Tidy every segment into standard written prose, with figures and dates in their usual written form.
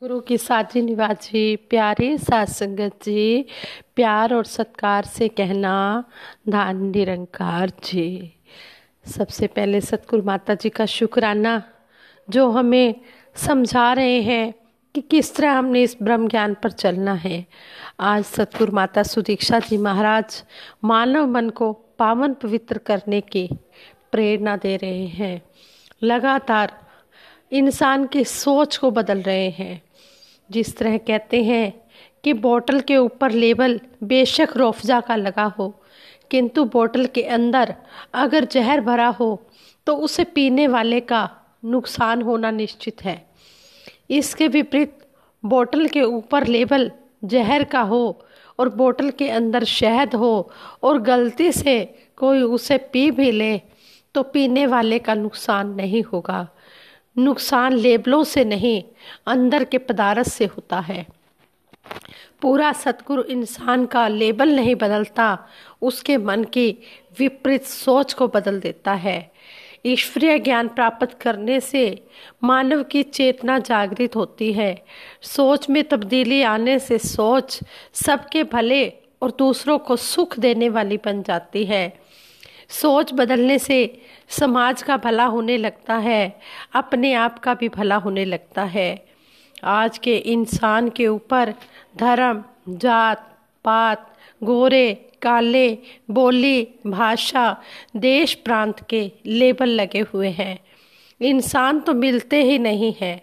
गुरु की साजी निवाजी प्यारे साथ संगत जी, प्यार और सत्कार से कहना धान निरंकार जी। सबसे पहले सतगुरु माता जी का शुक्राना, जो हमें समझा रहे हैं कि किस तरह हमने इस ब्रह्म ज्ञान पर चलना है। आज सतगुरु माता सुदीक्षा जी महाराज मानव मन को पावन पवित्र करने की प्रेरणा दे रहे हैं। लगातार इंसान की सोच को बदल रहे हैं। जिस तरह कहते हैं कि बोतल के ऊपर लेबल बेशक रोफजा का लगा हो, किंतु बोतल के अंदर अगर जहर भरा हो तो उसे पीने वाले का नुकसान होना निश्चित है। इसके विपरीत बोतल के ऊपर लेबल जहर का हो और बोतल के अंदर शहद हो और गलती से कोई उसे पी भी ले तो पीने वाले का नुकसान नहीं होगा। नुकसान लेबलों से नहीं, अंदर के पदार्थ से होता है। पूरा सतगुरु इंसान का लेबल नहीं बदलता, उसके मन की विपरीत सोच को बदल देता है। ईश्वरीय ज्ञान प्राप्त करने से मानव की चेतना जागृत होती है। सोच में तब्दीली आने से सोच सबके भले और दूसरों को सुख देने वाली बन जाती है। सोच बदलने से समाज का भला होने लगता है, अपने आप का भी भला होने लगता है। आज के इंसान के ऊपर धर्म, जात पात, गोरे काले, बोली भाषा, देश प्रांत के लेबल लगे हुए हैं। इंसान तो मिलते ही नहीं हैं,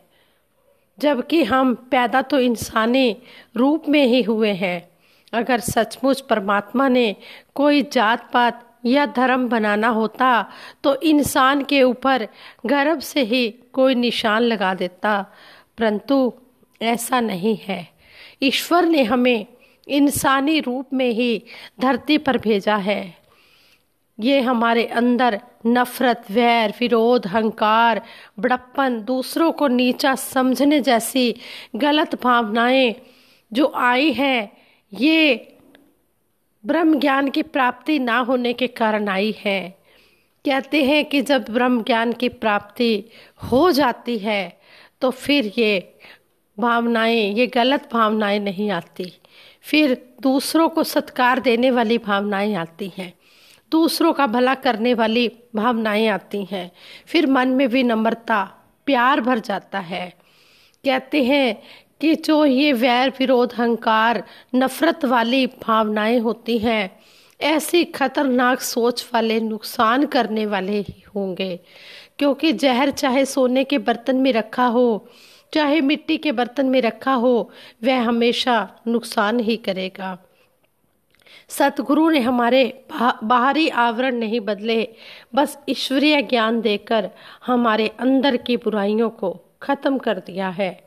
जबकि हम पैदा तो इंसानी रूप में ही हुए हैं। अगर सचमुच परमात्मा ने कोई जात पात या धर्म बनाना होता तो इंसान के ऊपर गर्भ से ही कोई निशान लगा देता, परंतु ऐसा नहीं है। ईश्वर ने हमें इंसानी रूप में ही धरती पर भेजा है। ये हमारे अंदर नफरत, वैर, विरोध, अहंकार, बड़प्पन, दूसरों को नीचा समझने जैसी गलत भावनाएं जो आई हैं, ये ब्रह्म ज्ञान की प्राप्ति ना होने के कारण आई है। कहते हैं कि जब ब्रह्म ज्ञान की प्राप्ति हो जाती है तो फिर ये भावनाएं, ये गलत भावनाएं नहीं आती। फिर दूसरों को सत्कार देने वाली भावनाएं आती हैं, दूसरों का भला करने वाली भावनाएं आती हैं। फिर मन में विनम्रता, प्यार भर जाता है। कहते हैं कि जो ये वैर, विरोध, अहंकार, नफरत वाली भावनाएं होती हैं, ऐसी खतरनाक सोच वाले नुकसान करने वाले ही होंगे। क्योंकि जहर चाहे सोने के बर्तन में रखा हो, चाहे मिट्टी के बर्तन में रखा हो, वह हमेशा नुकसान ही करेगा। सतगुरु ने हमारे बाहरी आवरण नहीं बदले, बस ईश्वरीय ज्ञान देकर हमारे अंदर की बुराइयों को खत्म कर दिया है।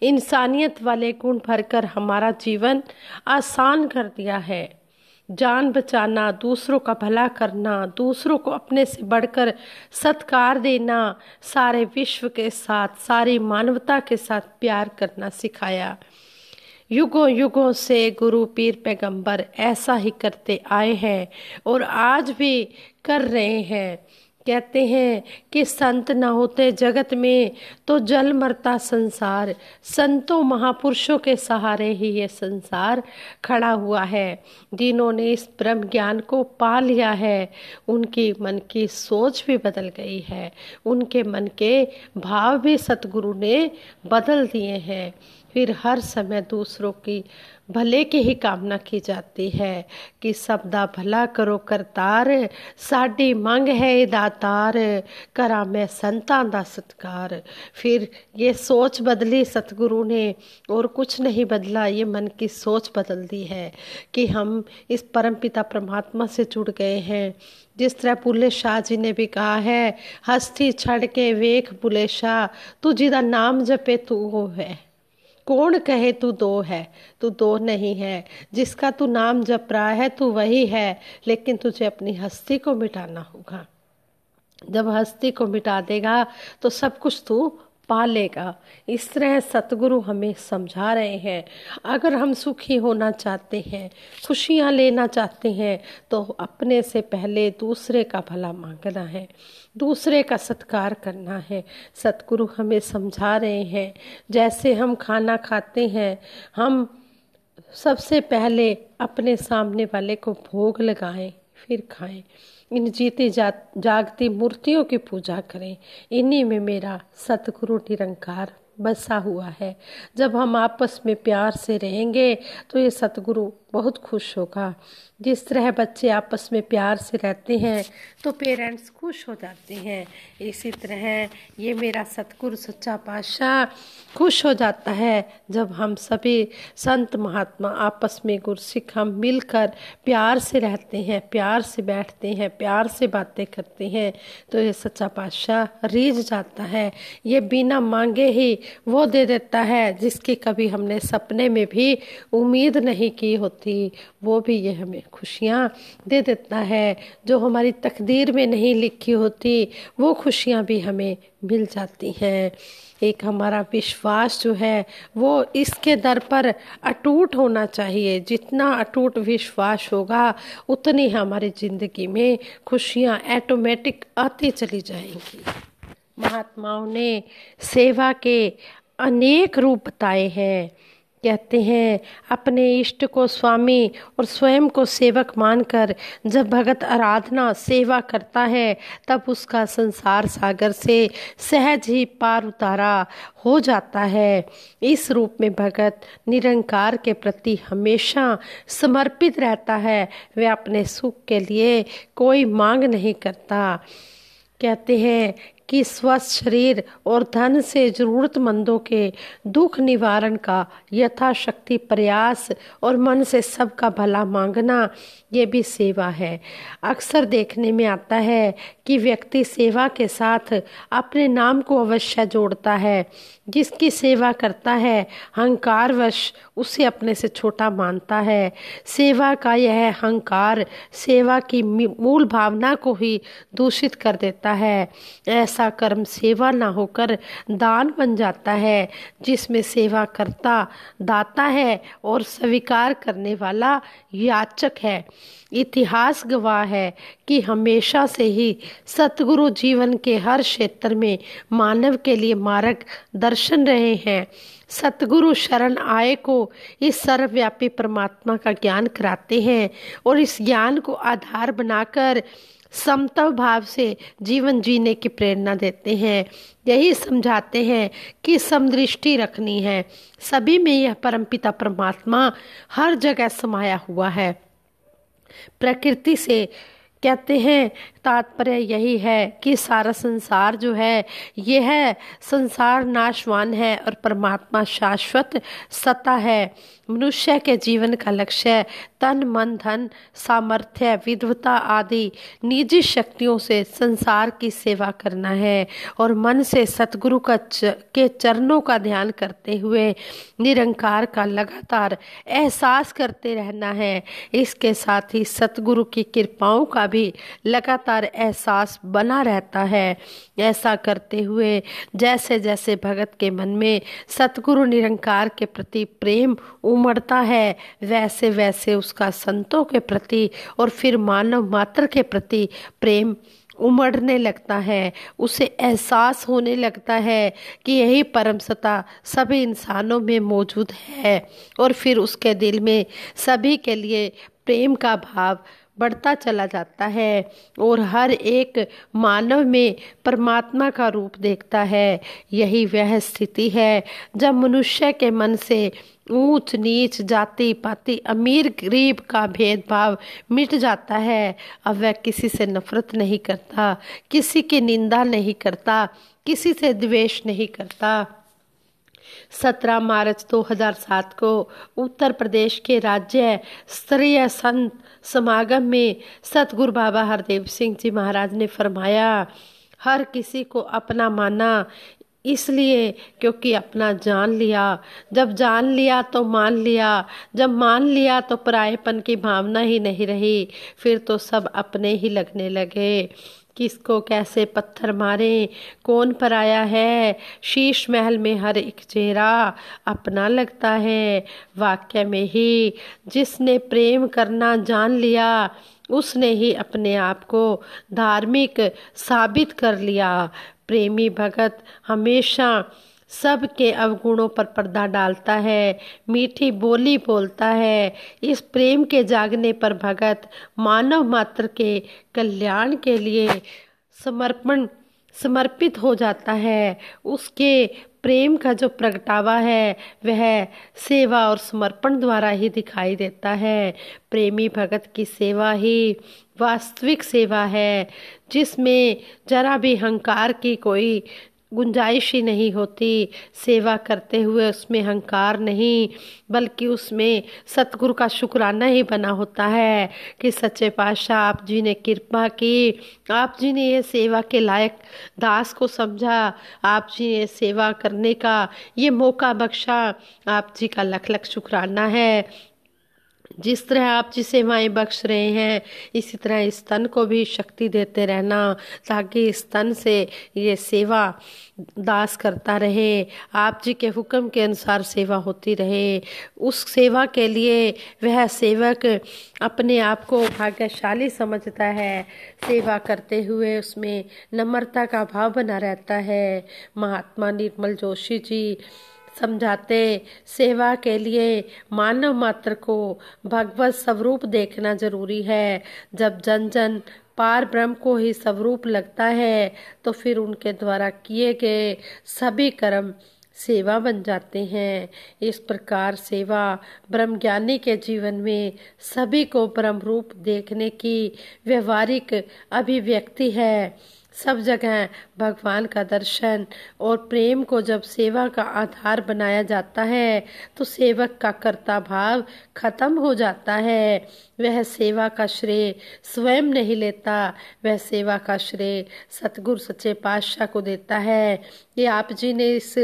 इंसानियत वाले गुण भरकर हमारा जीवन आसान कर दिया है। जान बचाना, दूसरों का भला करना, दूसरों को अपने से बढ़कर सत्कार देना, सारे विश्व के साथ, सारी मानवता के साथ प्यार करना सिखाया। युगों युगों से गुरु पीर पैगंबर ऐसा ही करते आए हैं और आज भी कर रहे हैं। कहते हैं कि संत न होते जगत में तो जल मरता संसार। संतों महापुरुषों के सहारे ही ये संसार खड़ा हुआ है। जिन्होंने इस ब्रह्म ज्ञान को पा लिया है, उनकी मन की सोच भी बदल गई है, उनके मन के भाव भी सतगुरु ने बदल दिए हैं। फिर हर समय दूसरों की भले की ही कामना की जाती है कि सबदा भला करो करतार, साडी मंग है दातार, करा मैं संतां दा सत्कार। फिर ये सोच बदली सतगुरु ने, और कुछ नहीं बदला, ये मन की सोच बदल दी है कि हम इस परमपिता परमात्मा से जुड़ गए हैं। जिस तरह बुले शाह जी ने भी कहा है, हस्ती छड़ के वेख बुले शाह, तू जिदा नाम जपे तू वो है। कौन कहे तू दो है, तू दो नहीं है। जिसका तू नाम जप रहा है तू वही है, लेकिन तुझे अपनी हस्ती को मिटाना होगा। जब हस्ती को मिटा देगा तो सब कुछ तू पालेगा। इस तरह सतगुरु हमें समझा रहे हैं। अगर हम सुखी होना चाहते हैं, खुशियाँ लेना चाहते हैं, तो अपने से पहले दूसरे का भला मांगना है, दूसरे का सत्कार करना है। सतगुरु हमें समझा रहे हैं, जैसे हम खाना खाते हैं, हम सबसे पहले अपने सामने वाले को भोग लगाएं, फिर खाएं। इन जीती जागती मूर्तियों की पूजा करें। इन्हीं में मेरा सतगुरु निरंकार बसा हुआ है। जब हम आपस में प्यार से रहेंगे तो ये सतगुरु बहुत खुश होगा। जिस तरह बच्चे आपस में प्यार से रहते हैं तो पेरेंट्स खुश हो जाते हैं, इसी तरह ये मेरा सतगुरु सच्चा पातशाह खुश हो जाता है जब हम सभी संत महात्मा आपस में गुरसिख हम मिलकर प्यार से रहते हैं, प्यार से बैठते हैं, प्यार से बातें करते हैं। तो ये सच्चा पातशाह रीझ जाता है। ये बिना मांगे ही वो दे देता है जिसकी कभी हमने सपने में भी उम्मीद नहीं की होती, वो भी ये हमें खुशियाँ दे देता है। जो हमारी तकदीर में नहीं लिखी होती वो खुशियाँ भी हमें मिल जाती हैं। एक हमारा विश्वास जो है वो इसके दर पर अटूट होना चाहिए। जितना अटूट विश्वास होगा उतनी हमारी ज़िंदगी में खुशियाँ ऑटोमेटिक आती चली जाएंगी। महात्माओं ने सेवा के अनेक रूप बताए हैं। कहते हैं अपने इष्ट को स्वामी और स्वयं को सेवक मानकर जब भगत आराधना सेवा करता है तब उसका संसार सागर से सहज ही पार उतारा हो जाता है। इस रूप में भगत निरंकार के प्रति हमेशा समर्पित रहता है। वह अपने सुख के लिए कोई मांग नहीं करता। कहते हैं कि स्वस्थ शरीर और धन से जरूरतमंदों के दुख निवारण का यथाशक्ति प्रयास और मन से सबका भला मांगना ये भी सेवा है। अक्सर देखने में आता है कि व्यक्ति सेवा के साथ अपने नाम को अवश्य जोड़ता है। जिसकी सेवा करता है अहंकारवश उसे अपने से छोटा मानता है। सेवा का यह अहंकार सेवा की मूल भावना को ही दूषित कर देता है। ऐसा कर्म सेवा ना होकर दान बन जाता है, जिसमें सेवा करता दाता है और स्वीकार करने वाला याचक है। इतिहास गवाह है कि हमेशा से ही सतगुरु जीवन के हर क्षेत्र में मानव के लिए मार्ग दर्शन रहे हैं। सतगुरु शरण आए को इस सर्वव्यापी परमात्मा का ज्ञान कराते हैं और इस ज्ञान को आधार बनाकर समत्व भाव से जीवन जीने की प्रेरणा देते हैं। यही समझाते हैं कि समदृष्टि रखनी है। सभी में यह परमपिता परमात्मा हर जगह समाया हुआ है। प्रकृति से कहते हैं तात्पर्य यही है कि सारा संसार जो है यह संसार नाशवान है और परमात्मा शाश्वत सत्ता है। मनुष्य के जीवन का लक्ष्य तन मन धन सामर्थ्य विद्वता आदि निजी शक्तियों से संसार की सेवा करना है और मन से सतगुरु के चरणों का ध्यान करते हुए निरंकार का लगातार एहसास करते रहना है। इसके साथ ही सतगुरु की कृपाओं का भी लगातार एहसास बना रहता है। ऐसा करते हुए जैसे जैसे भगत के मन में सतगुरु निरंकार के प्रति प्रेम उमड़ता है, वैसे वैसे उसका संतों के प्रति और फिर मानव मात्र के प्रति प्रेम उमड़ने लगता है। उसे एहसास होने लगता है कि यही परम सत्ता सभी इंसानों में मौजूद है और फिर उसके दिल में सभी के लिए प्रेम का भाव बढ़ता चला जाता है और हर एक मानव में परमात्मा का रूप देखता है। यही वह स्थिति है जब मनुष्य के मन से ऊंच नीच जाति पाति अमीर गरीब का भेदभाव मिट जाता है। अब वह किसी से नफरत नहीं करता, किसी की निंदा नहीं करता, किसी से द्वेष नहीं करता। 17 मार्च 2007 को उत्तर प्रदेश के राज्य स्तरीय संत समागम में सतगुरु बाबा हरदेव सिंह जी महाराज ने फरमाया, हर किसी को अपना माना इसलिए क्योंकि अपना जान लिया। जब जान लिया तो मान लिया। जब मान लिया तो परायेपन की भावना ही नहीं रही। फिर तो सब अपने ही लगने लगे। किसको कैसे पत्थर मारे, कौन पराया है। शीश महल में हर एक चेहरा अपना लगता है। वाक्य में ही जिसने प्रेम करना जान लिया, उसने ही अपने आप को धार्मिक साबित कर लिया। प्रेमी भगत हमेशा सबके अवगुणों पर पर्दा डालता है, मीठी बोली बोलता है। इस प्रेम के जागने पर भगत मानव मात्र के कल्याण के लिए समर्पण समर्पित हो जाता है। उसके प्रेम का जो प्रगटावा है वह सेवा और समर्पण द्वारा ही दिखाई देता है। प्रेमी भगत की सेवा ही वास्तविक सेवा है, जिसमें जरा भी अहंकार की कोई गुंजाइश ही नहीं होती। सेवा करते हुए उसमें अहंकार नहीं, बल्कि उसमें सतगुरु का शुक्राना ही बना होता है कि सच्चे पातशाह आप जी ने कृपा की, आप जी ने ये सेवा के लायक दास को समझा, आप जी ने सेवा करने का ये मौका बख्शा। आप जी का लख लख शुक्राना है। जिस तरह आप जी सेवाएं बख्श रहे हैं, इसी तरह इस तन को भी शक्ति देते रहना, ताकि इस तन से ये सेवा दास करता रहे, आप जी के हुक्म के अनुसार सेवा होती रहे। उस सेवा के लिए वह सेवक अपने आप को भाग्यशाली समझता है। सेवा करते हुए उसमें नम्रता का भाव बना रहता है। महात्मा निर्मल जोशी जी समझाते, सेवा के लिए मानव मात्र को भगवत स्वरूप देखना जरूरी है। जब जन जन पार ब्रह्म को ही स्वरूप लगता है, तो फिर उनके द्वारा किए गए सभी कर्म सेवा बन जाते हैं। इस प्रकार सेवा ब्रह्मज्ञानी के जीवन में सभी को ब्रह्म रूप देखने की व्यवहारिक अभिव्यक्ति है। सब जगह भगवान का दर्शन और प्रेम को जब सेवा का आधार बनाया जाता है, तो सेवक का कर्ता भाव खत्म हो जाता है। वह सेवा का श्रेय स्वयं नहीं लेता, वह सेवा का श्रेय सतगुरु सच्चे पातशाह को देता है कि आप जी ने इस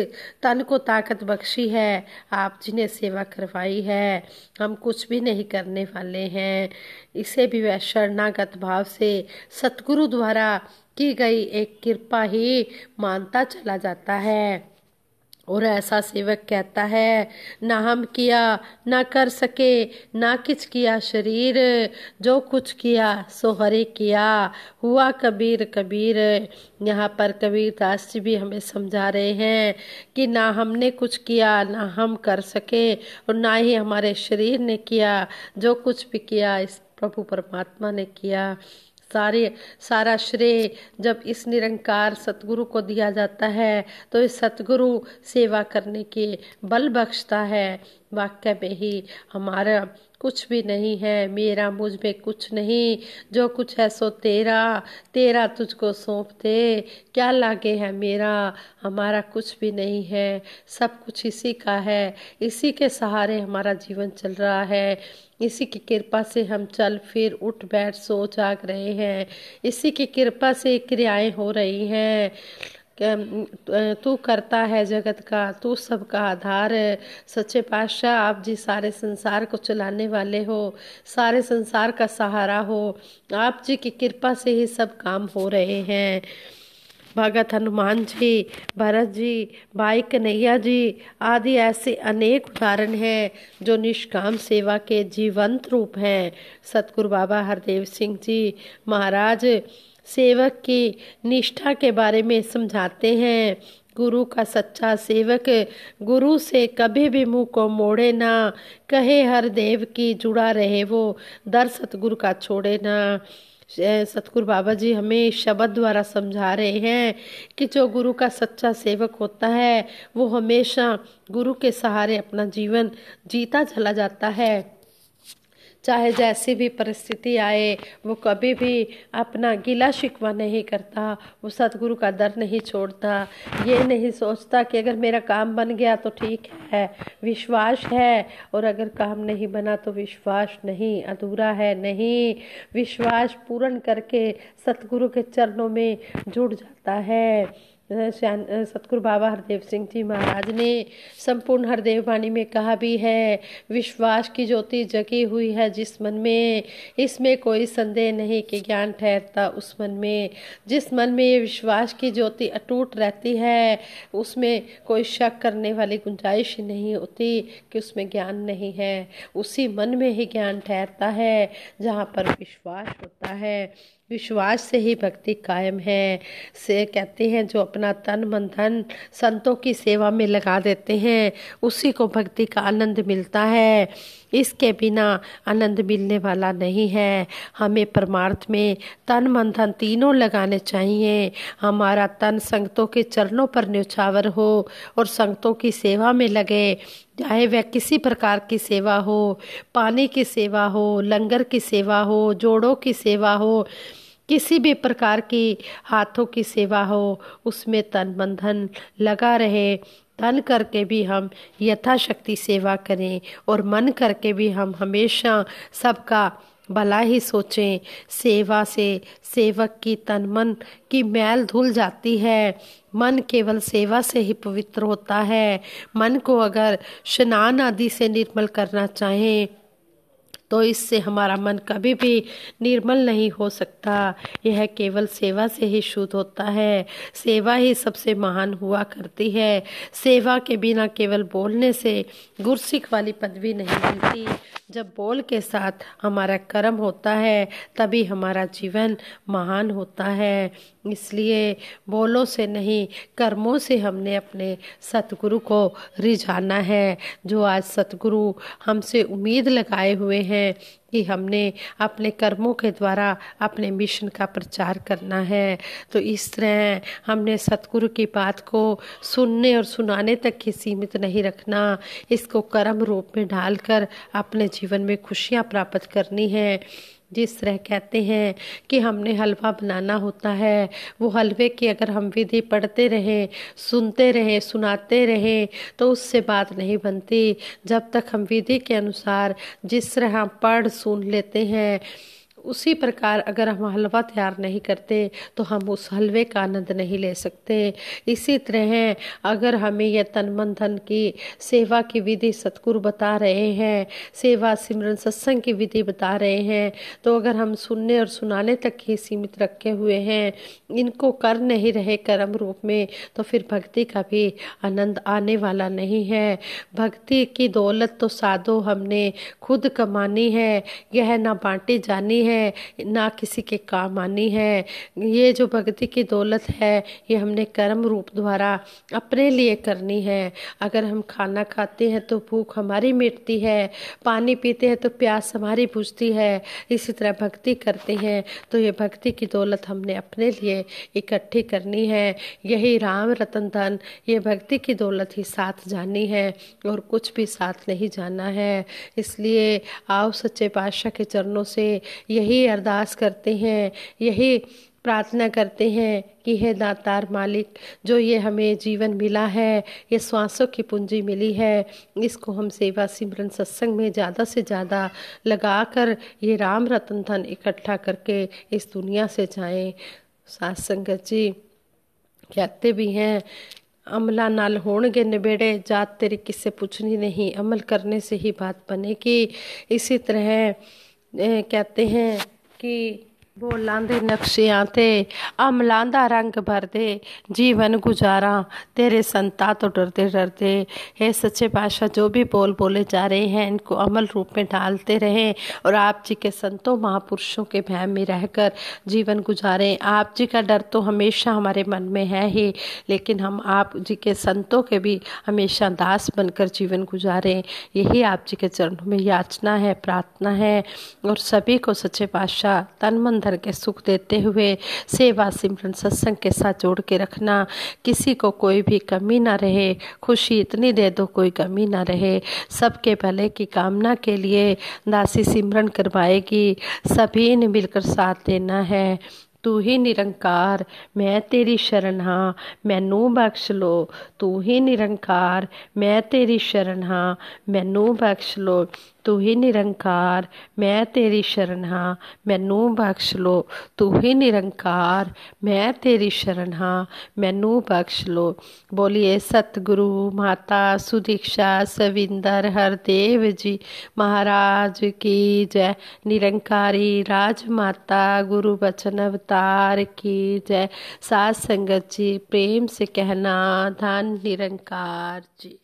तन को ताकत बख्शी है, आप जी ने सेवा करवाई है, हम कुछ भी नहीं करने वाले हैं। इसे भी वह शरणागत भाव से सतगुरु द्वारा की गई एक कृपा ही मानता चला जाता है। और ऐसा सेवक कहता है, ना हम किया ना कर सके, ना किच किया शरीर, जो कुछ किया सो हरि किया, हुआ कबीर कबीर। यहाँ पर कबीर दास जी भी हमें समझा रहे हैं कि ना हमने कुछ किया, ना हम कर सके, और ना ही हमारे शरीर ने किया। जो कुछ भी किया इस प्रभु परमात्मा ने किया। सारा श्रेय जब इस निरंकार सतगुरु को दिया जाता है, तो इस सतगुरु सेवा करने के बल बख्शता है। वाक्य में ही हमारा कुछ भी नहीं है, मेरा मुझ में कुछ नहीं, जो कुछ है सो तेरा, तेरा तुझको सौंप दे, क्या लागे है मेरा। हमारा कुछ भी नहीं है, सब कुछ इसी का है, इसी के सहारे हमारा जीवन चल रहा है। इसी की कृपा से हम चल फिर उठ बैठ सो जाग रहे हैं, इसी की कृपा से क्रियाएं हो रही हैं। तू करता है जगत का, तू सबका आधार है। सच्चे पातशाह आप जी सारे संसार को चलाने वाले हो, सारे संसार का सहारा हो, आप जी की कृपा से ही सब काम हो रहे हैं। भगत हनुमान जी, भरत जी, भाई कन्हैया जी आदि ऐसे अनेक उदाहरण हैं जो निष्काम सेवा के जीवंत रूप हैं। सतगुरु बाबा हरदेव सिंह जी महाराज सेवक की निष्ठा के बारे में समझाते हैं। गुरु का सच्चा सेवक गुरु से कभी भी मुंह को मोड़े ना, कहे हर देव की जुड़ा रहे वो, दर सतगुरु का छोड़े ना। सतगुरु बाबा जी हमें शब्द द्वारा समझा रहे हैं कि जो गुरु का सच्चा सेवक होता है, वो हमेशा गुरु के सहारे अपना जीवन जीता चला जाता है। चाहे जैसी भी परिस्थिति आए, वो कभी भी अपना गिला शिकवा नहीं करता, वो सतगुरु का दर नहीं छोड़ता। ये नहीं सोचता कि अगर मेरा काम बन गया तो ठीक है, विश्वास है, और अगर काम नहीं बना तो विश्वास नहीं, अधूरा है। नहीं, विश्वास पूर्ण करके सतगुरु के चरणों में जुड़ जाता है। सतगुरु बाबा हरदेव सिंह जी महाराज ने संपूर्ण हरदेव वाणी में कहा भी है, विश्वास की ज्योति जगी हुई है जिस मन में, इसमें कोई संदेह नहीं कि ज्ञान ठहरता उस मन में। जिस मन में ये विश्वास की ज्योति अटूट रहती है, उसमें कोई शक करने वाली गुंजाइश ही नहीं होती कि उसमें ज्ञान नहीं है। उसी मन में ही ज्ञान ठहरता है जहाँ पर विश्वास होता है। विश्वास से ही भक्ति कायम है। से कहते हैं जो अपना तन मन धन संतों की सेवा में लगा देते हैं, उसी को भक्ति का आनंद मिलता है। इसके बिना आनंद मिलने वाला नहीं है। हमें परमार्थ में तन मन धन तीनों लगाने चाहिए। हमारा तन संगतों के चरणों पर न्यौछावर हो और संगतों की सेवा में लगे, चाहे वह किसी प्रकार की सेवा हो, पानी की सेवा हो, लंगर की सेवा हो, जोड़ों की सेवा हो, किसी भी प्रकार की हाथों की सेवा हो, उसमें तन मन धन लगा रहे। तन करके भी हम यथाशक्ति सेवा करें और मन करके भी हम हमेशा सबका भला ही सोचें। सेवा से सेवक की तन मन की मैल धुल जाती है। मन केवल सेवा से ही पवित्र होता है। मन को अगर स्नान आदि से निर्मल करना चाहें तो इससे हमारा मन कभी भी निर्मल नहीं हो सकता। यह केवल सेवा से ही शुद्ध होता है। सेवा ही सबसे महान हुआ करती है। सेवा के बिना केवल बोलने से गुरसिक वाली पदवी नहीं मिलती। जब बोल के साथ हमारा कर्म होता है तभी हमारा जीवन महान होता है। इसलिए बोलों से नहीं, कर्मों से हमने अपने सतगुरु को रिझाना है। जो आज सतगुरु हमसे उम्मीद लगाए हुए हैं कि हमने अपने कर्मों के द्वारा अपने मिशन का प्रचार करना है, तो इस तरह हमने सतगुरु की बात को सुनने और सुनाने तक ही सीमित नहीं रखना। इसको कर्म रूप में ढालकर अपने जीवन में खुशियाँ प्राप्त करनी है। जिस तरह कहते हैं कि हमने हलवा बनाना होता है, वो हलवे की अगर हम विधि पढ़ते रहें, सुनते रहें, सुनाते रहें तो उससे बात नहीं बनती। जब तक हम विधि के अनुसार जिस तरह हम पढ़ सुन लेते हैं, उसी प्रकार अगर हम हलवा तैयार नहीं करते तो हम उस हलवे का आनंद नहीं ले सकते। इसी तरह अगर हमें यह तन मन धन की सेवा की विधि सतगुरु बता रहे हैं, सेवा सिमरन सत्संग की विधि बता रहे हैं, तो अगर हम सुनने और सुनाने तक ही सीमित रखे हुए हैं, इनको कर नहीं रहे कर्म रूप में, तो फिर भक्ति का भी आनंद आने वाला नहीं है। भक्ति की दौलत तो साधो हमने खुद कमानी है, यह ना बांटी जानी है ना किसी के काम आनी है। ये जो भक्ति की दौलत है ये हमने कर्म रूप द्वारा अपने लिए करनी है। अगर हम खाना खाते हैं तो भूख हमारी मिटती है, पानी पीते हैं तो प्यास हमारी बुझती है। इसी तरह भक्ति करते हैं तो ये भक्ति की दौलत हमने अपने लिए इकट्ठी करनी है। यही राम रतन धन, ये भक्ति की दौलत ही साथ जानी है और कुछ भी साथ नहीं जाना है। इसलिए आओ सच्चे पातशाह के चरणों से यही अरदास करते हैं, यही प्रार्थना करते हैं कि हे दातार मालिक, जो ये हमें जीवन मिला है, ये श्वासों की पूंजी मिली है, इसको हम सेवा सिमरन सत्संग में ज़्यादा से ज़्यादा लगाकर ये राम रतन धन इकट्ठा करके इस दुनिया से जाएं। साध संगत जी कहते भी हैं, अमला नाल होणगे निबेड़े, जात तेरी किससे पूछनी नहीं, अमल करने से ही बात बनेगी। इसी तरह कहते हैं कि वो लांदे नक्शे आते अमलांदा रंग भर दे, जीवन गुजारा तेरे संता तो डरते डरते। हे सच्चे पातशाह, जो भी बोल बोले जा रहे हैं इनको अमल रूप में डालते रहें और आप जी के संतों महापुरुषों के भय में रहकर जीवन गुजारें। आप जी का डर तो हमेशा हमारे मन में है ही, लेकिन हम आप जी के संतों के भी हमेशा दास बनकर जीवन गुजारें। यही आप जी के चरणों में याचना है, प्रार्थना है। और सभी को सच्चे पातशाह तन मन धन के सुख देते हुए सेवा सिमरन सत्संग के साथ जोड़ के रखना। किसी को कोई भी कमी ना रहे, खुशी इतनी दे दो कोई कमी ना रहे। सबके भले की कामना के लिए दासी सिमरन करवाएगी, सभी ने मिलकर साथ देना है। तू ही निरंकार मैं तेरी शरण हाँ, मैनू बख्श लो। तू ही निरंकार मैं तेरी शरण हाँ, मैनू बख्श लो। तू ही निरंकार मैं तेरी शरण हाँ मैनू बख्श लो। तू ही निरंकार मैं तेरी शरण हाँ मैनू बख्श लो। बोलिए सतगुरु माता सुदीक्षा सविंदर हरदेव जी महाराज की जय। निरंकारी राजमाता गुरु बचन अवतार की जय। साथ संगत जी प्रेम से कहना धन निरंकार जी।